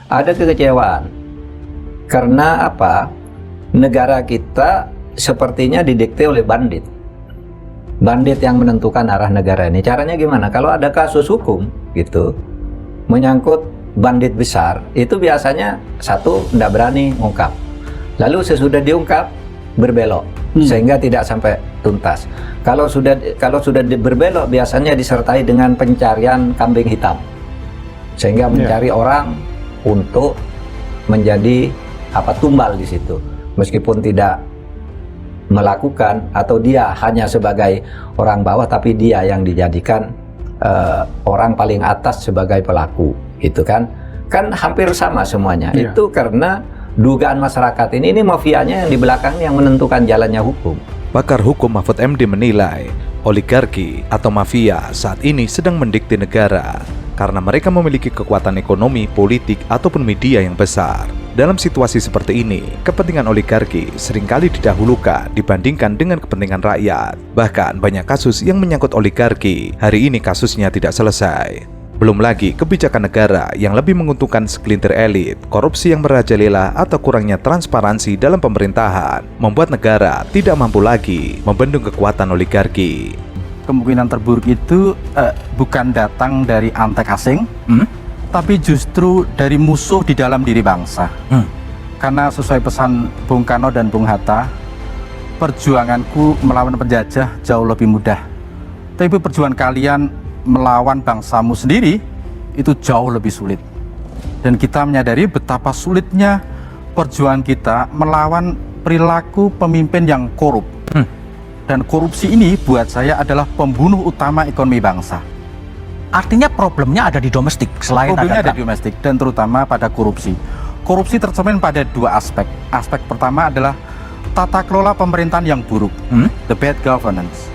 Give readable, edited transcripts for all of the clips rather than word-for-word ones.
Ada kekecewaan karena apa? Negara kita sepertinya didikte oleh bandit. Bandit yang menentukan arah negara ini. Caranya gimana? Kalau ada kasus hukum gitu menyangkut bandit besar, itu biasanya satu tidak berani ngungkap. Lalu sesudah diungkap berbelok sehingga tidak sampai tuntas. Kalau sudah berbelok biasanya disertai dengan pencarian kambing hitam. Sehingga mencari orang untuk menjadi tumbal di situ, meskipun tidak melakukan atau dia hanya sebagai orang bawah, tapi dia yang dijadikan orang paling atas sebagai pelaku, gitu kan hampir sama semuanya. Itu karena dugaan masyarakat ini mafianya yang di belakang yang menentukan jalannya hukum. Pakar hukum Mahfud MD menilai oligarki atau mafia saat ini sedang mendikte negara karena mereka memiliki kekuatan ekonomi, politik, ataupun media yang besar. Dalam situasi seperti ini, kepentingan oligarki seringkali didahulukan dibandingkan dengan kepentingan rakyat. Bahkan banyak kasus yang menyangkut oligarki, hari ini kasusnya tidak selesai. Belum lagi kebijakan negara yang lebih menguntungkan segelintir elit, korupsi yang merajalela atau kurangnya transparansi dalam pemerintahan, membuat negara tidak mampu lagi membendung kekuatan oligarki. Kemungkinan terburuk itu bukan datang dari antek asing, tapi justru dari musuh di dalam diri bangsa. Karena sesuai pesan Bung Karno dan Bung Hatta, perjuanganku melawan penjajah jauh lebih mudah. Tapi perjuangan kalian melawan bangsamu sendiri itu jauh lebih sulit. Dan kita menyadari betapa sulitnya perjuangan kita melawan perilaku pemimpin yang korup. Dan korupsi ini buat saya adalah pembunuh utama ekonomi bangsa. Artinya problemnya ada di domestik selain Problemnya ada di domestik dan terutama pada korupsi. Korupsi tercermin pada dua aspek. Aspek pertama adalah tata kelola pemerintahan yang buruk, the bad governance.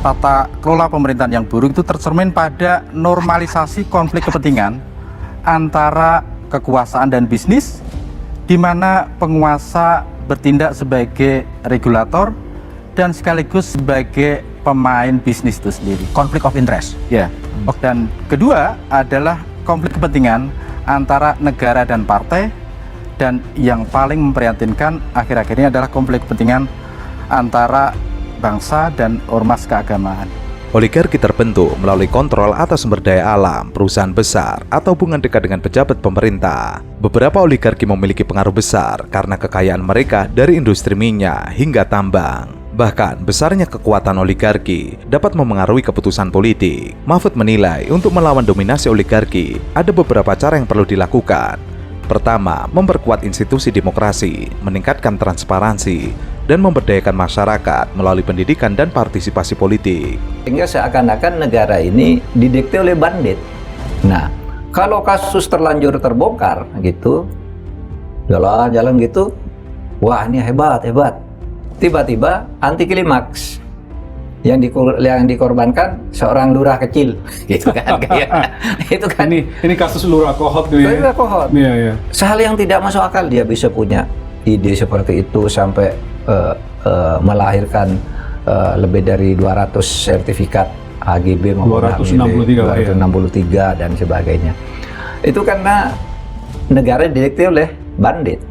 Tata kelola pemerintahan yang buruk itu tercermin pada normalisasi konflik kepentingan antara kekuasaan dan bisnis, di mana penguasa bertindak sebagai regulator dan sekaligus sebagai pemain bisnis itu sendiri. konflik of interest. Ya. Dan kedua adalah konflik kepentingan antara negara dan partai, dan yang paling memprihatinkan akhir-akhir ini adalah konflik kepentingan antara bangsa dan ormas keagamaan. Oligarki terbentuk melalui kontrol atas sumber daya alam, perusahaan besar, atau hubungan dekat dengan pejabat pemerintah. Beberapa oligarki memiliki pengaruh besar karena kekayaan mereka dari industri minyak hingga tambang. Bahkan besarnya kekuatan oligarki dapat memengaruhi keputusan politik. Mahfud menilai untuk melawan dominasi oligarki ada beberapa cara yang perlu dilakukan. Pertama, memperkuat institusi demokrasi, meningkatkan transparansi, dan memberdayakan masyarakat melalui pendidikan dan partisipasi politik. Sehingga seakan-akan negara ini didikte oleh bandit. Nah, kalau kasus terlanjur terbongkar gitu, jalan gitu, wah ini hebat. Tiba-tiba anti klimaks. Yang dikorbankan seorang lurah kecil, gitu kan? Itu kan ini kasus Lurah Kohot tuh ya. Lurah Kohot. Iya. Hal yang tidak masuk akal, dia bisa punya ide seperti itu sampai melahirkan lebih dari 200 sertifikat HGB maupun 263 dan sebagainya. Itu karena negara didikte oleh bandit.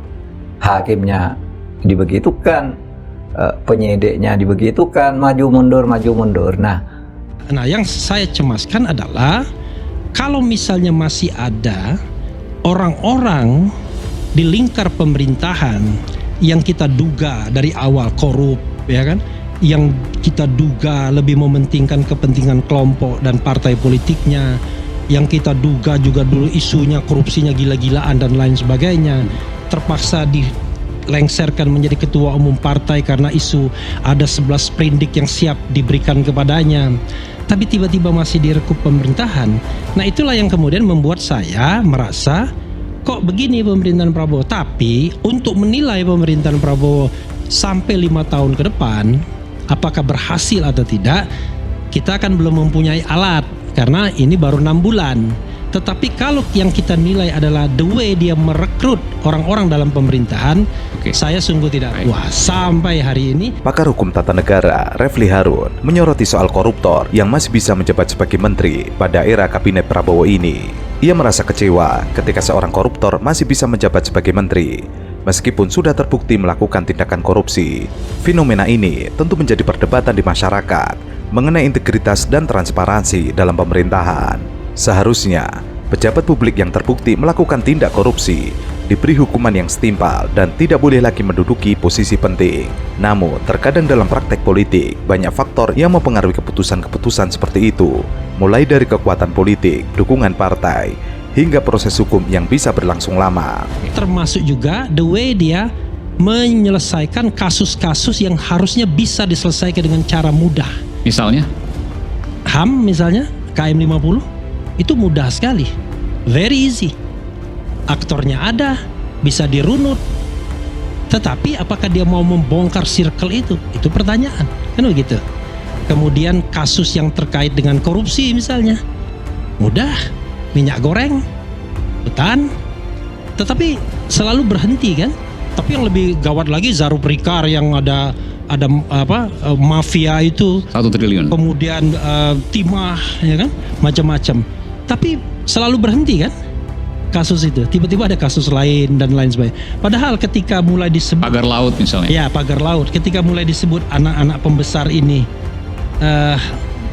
Hakimnya dibegitukan, penyidiknya dibegitukan, maju mundur. Nah, yang saya cemaskan adalah kalau misalnya masih ada orang-orang di lingkar pemerintahan yang kita duga dari awal korup, ya kan, yang kita duga lebih mementingkan kepentingan kelompok dan partai politiknya, yang kita duga juga dulu isunya korupsinya gila-gilaan dan lain sebagainya, terpaksa dilengserkan menjadi ketua umum partai karena isu ada 11 sprindik yang siap diberikan kepadanya, tapi tiba-tiba masih direkrut pemerintahan. Nah, itulah yang kemudian membuat saya merasa kok begini pemerintahan Prabowo. Tapi untuk menilai pemerintahan Prabowo sampai 5 tahun ke depan apakah berhasil atau tidak, kita kan belum mempunyai alat karena ini baru 6 bulan. Tetapi kalau yang kita nilai adalah the way dia merekrut orang-orang dalam pemerintahan, saya sungguh tidak puas sampai hari ini. Pakar hukum tata negara Refli Harun menyoroti soal koruptor yang masih bisa menjabat sebagai menteri pada era kabinet Prabowo ini. Ia merasa kecewa ketika seorang koruptor masih bisa menjabat sebagai menteri, meskipun sudah terbukti melakukan tindakan korupsi. Fenomena ini tentu menjadi perdebatan di masyarakat mengenai integritas dan transparansi dalam pemerintahan. Seharusnya, pejabat publik yang terbukti melakukan tindak korupsi diberi hukuman yang setimpal dan tidak boleh lagi menduduki posisi penting. Namun, terkadang dalam praktek politik, banyak faktor yang mempengaruhi keputusan-keputusan seperti itu, mulai dari kekuatan politik, dukungan partai, hingga proses hukum yang bisa berlangsung lama. Termasuk juga the way dia menyelesaikan kasus-kasus yang harusnya bisa diselesaikan dengan cara mudah. Misalnya? HAM misalnya, KM 50, itu mudah sekali. Very easy. Aktornya ada, bisa dirunut. Tetapi apakah dia mau membongkar circle itu? Itu pertanyaan, kan begitu. Kemudian kasus yang terkait dengan korupsi misalnya, mudah, minyak goreng, hutan, tetapi selalu berhenti kan. Tapi yang lebih gawat lagi Zarup Rikar yang ada mafia itu 1 triliun. kemudian timah ya kan, macam-macam. Tapi selalu berhenti kan kasus itu, tiba-tiba ada kasus lain dan lain sebagainya. Padahal ketika mulai disebut Pagar laut misalnya. ya pagar laut, ketika mulai disebut anak-anak pembesar ini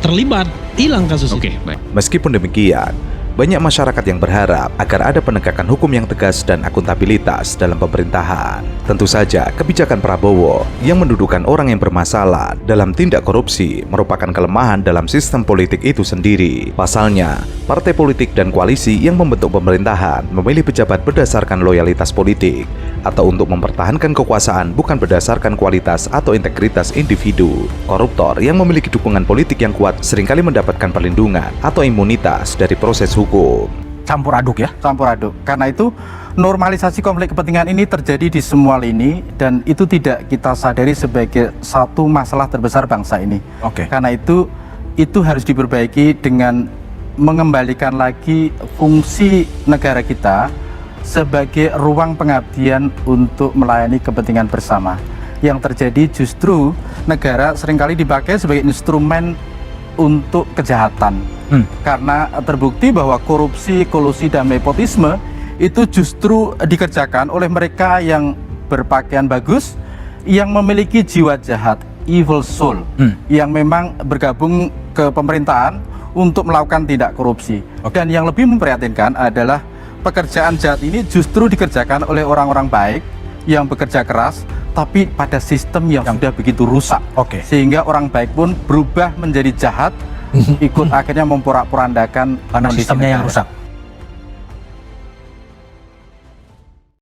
terlibat, hilang kasus Oke, itu. baik. Meskipun demikian, banyak masyarakat yang berharap agar ada penegakan hukum yang tegas dan akuntabilitas dalam pemerintahan. Tentu saja, kebijakan Prabowo yang mendudukan orang yang bermasalah dalam tindak korupsi merupakan kelemahan dalam sistem politik itu sendiri. Pasalnya, partai politik dan koalisi yang membentuk pemerintahan memilih pejabat berdasarkan loyalitas politik atau untuk mempertahankan kekuasaan bukan berdasarkan kualitas atau integritas individu. Koruptor yang memiliki dukungan politik yang kuat seringkali mendapatkan perlindungan atau imunitas dari proses hukum. Campur aduk ya. Campur aduk. Karena itu normalisasi konflik kepentingan ini terjadi di semua lini dan itu tidak kita sadari sebagai satu masalah terbesar bangsa ini. Oke. Karena itu harus diperbaiki dengan mengembalikan lagi fungsi negara kita sebagai ruang pengabdian untuk melayani kepentingan bersama. Yang terjadi justru negara seringkali dipakai sebagai instrumen untuk kejahatan. Karena terbukti bahwa korupsi, kolusi, dan nepotisme itu justru dikerjakan oleh mereka yang berpakaian bagus, yang memiliki jiwa jahat, evil soul, yang memang bergabung ke pemerintahan untuk melakukan tindak korupsi. Dan yang lebih memprihatinkan adalah pekerjaan jahat ini justru dikerjakan oleh orang-orang baik yang bekerja keras, tapi pada sistem yang sudah begitu rusak. Oke. Sehingga orang baik pun berubah menjadi jahat, ikut akhirnya memporak-porandakan Karena kondisi sistemnya yang negara. rusak.